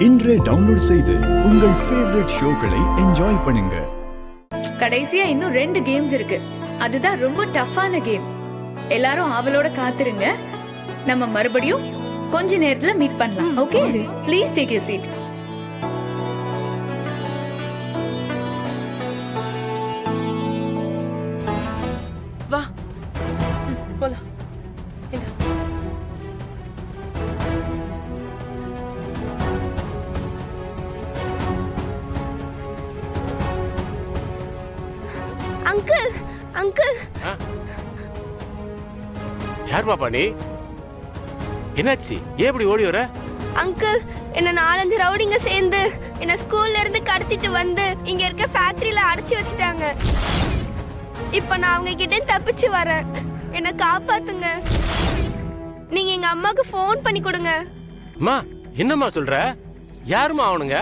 இன்றே டவுன்லோட் செய்து உங்கள் ஃபேவரட் ஷோக்களை என்ஜாய் பண்ணுங்க. கடைசியா இன்னும் 2 கேம்ஸ் இருக்கு. அதுதான் ரொம்ப டஃப்பான கேம். எல்லாரும் ஆவலோட காத்துருங்க. நம்ம மறுபடியும் கொஞ்ச நேரத்துல மீட் பண்ணலாம். Okay, please take your seat. வா போலாம். அங்கிள் அங்கிள், யார் பாப்பா நீ? என்னாச்சு? ஏன் இப்படி ஓடி வர? அங்கிள், என்ன 4-5 ரவுடிங்க சேர்ந்து என்ன ஸ்கூல்ல இருந்து கடத்திட்டு வந்து இங்க இருக்க ஃபேக்டரியில அடைச்சி வச்சுட்டாங்க. இப்ப நான் அவங்க கிட்ட தப்பிச்சு வரேன். என்ன காப்பாத்துங்க. நீங்க எங்க அம்மாக்கு ஃபோன் பண்ணி கொடுங்க. அம்மா, என்னம்மா சொல்ற? யாருமா அவனுங்க?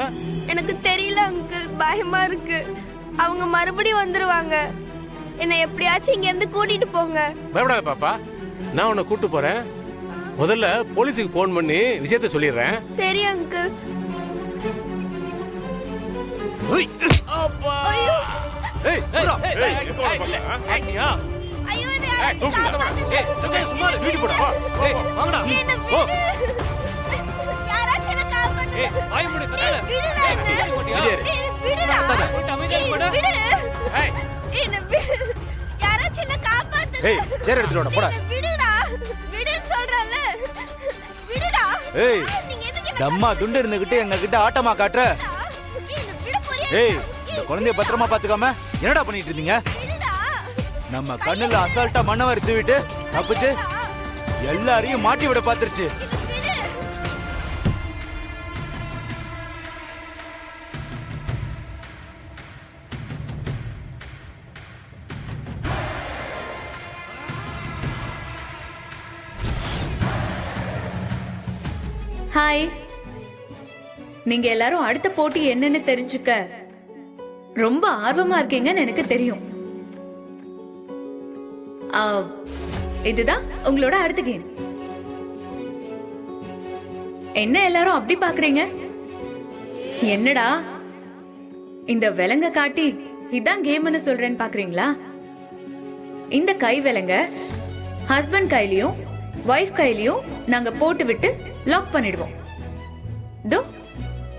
எனக்கு தெரியல அங்கிள், பயமா இருக்கு. அவங்க மறுபடியும் வந்துருவாங்க. என்ன எப்படியாச்சும் இங்க இருந்து கூட்டிட்டு போங்க. பயப்படாத பாப்பா, நான் உன்னை கூட்டு போறேன். முதல்ல போலீஸுக்கு போன் பண்ணி விஷயத்த சொல்லிடுறேன். சரி அங்கிள். ஏய், ஐயோ, என்ன யாராச்சும் காப்பாத்துங்க. வீட்டு போடா. என்ன விடு. யாராச்சும் என்ன காப்பாத்துங்க. விடுடா என்ன. விடுடா. விடு. என்ன விடு. யாராச்சும் என்ன காப்பாத்துங்க. ஏய், சேர் எடுத்துட்டு வாடா, போடா. விடுடா. விடுன்னு சொல்றல. விடுடா. ஏய், நீங்க எதுக்கு என்ன தம்மா துண்டு இருந்துகிட்டு எங்க கிட்ட ஆட்டமா காட்டுற? என்ன விட போறியா? ஏய், இந்த குழந்தைய பத்திரமா பாத்துக்காம என்னடா பண்ணிட்டு இருந்தீங்க? விடுடா. நம்ம கண்ணுல அசால்ட்டா மண்ணவர் தூவிட்டு தப்பிச்சு எல்லாரையும் மாட்டி விட பாத்துருச்சு. விடு. ஹாய். நீங்க எல்லாரும் அடுத்த போட்டி என்னன்னு தெரிஞ்சுக்க ரொம்ப ஆர்வமா இருக்கீங்கன்னு எனக்கு தெரியும். இதுதான் உங்களோட அடுத்த கேம். என்ன எல்லாரும் அப்படி பாக்குறீங்க? என்னடா இந்த விலங்க காட்டி இதான் கேம்னு சொல்றேன்னு பாக்குறீங்களா? இந்த கை விலங்க ஹஸ்பண்ட் கையிலயும் வைஃப் கையிலயும் நாங்க போட்டு விட்டு லாக் பண்ணிடுவோம். தோ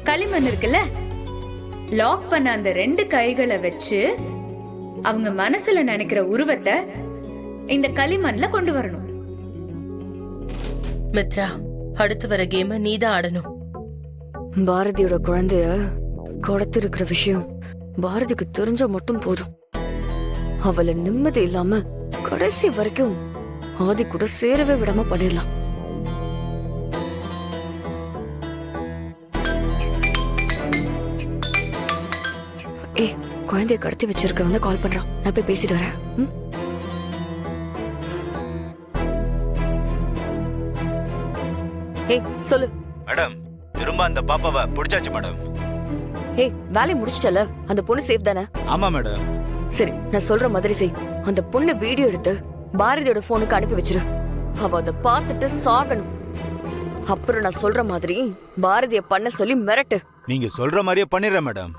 களிமண் இருக்குல்ல, லாக் பண்ண அந்த 2 கைகளை வச்சு அவங்க மனசுல நினைக்கிற உருவத்தை இந்த களிமண்ல கொண்டு வரணும். மித்ரா, அடுத்து வர கேம நீதான் ஆடணும். பாரதியோட குழந்தைய கடத்திருக்கிற விஷயம் பாரதிக்கு தெரிஞ்ச மட்டும் போதும். அவளை நிம்மதி இல்லாம கடைசி வரைக்கும் ஆதி கூட சேரவே விடாம பண்ணிடலாம். ஏய், குழந்தைய கடத்தி வச்சிருக்கவங்க கால் பண்றான். நான் போய் பேசிட்டு வரேன். ஏய், சொல்லு. மேடம், திரும்ப அந்த பாப்பாவை பிடிச்சாச்சு மேடம். ஏய், வேலையை முடிச்சிட்டல, அந்த பொண்ணு சேஃப் தானே? ஆமா மேடம். சரி, நான் சொல்ற மாதிரி செய். அந்த பொண்ணு வீடியோ எடுத்து பாரதியோட போனுக்கு அனுப்பி வச்சிரு. அவ அதை பார்த்துட்டு சாகணும். அப்புறம் நான் சொல்ற மாதிரி பாரதிய பண்ண சொல்லி மிரட்டு. நீங்க சொல்ற மாதிரியே பண்ணிடுறேன் மேடம்.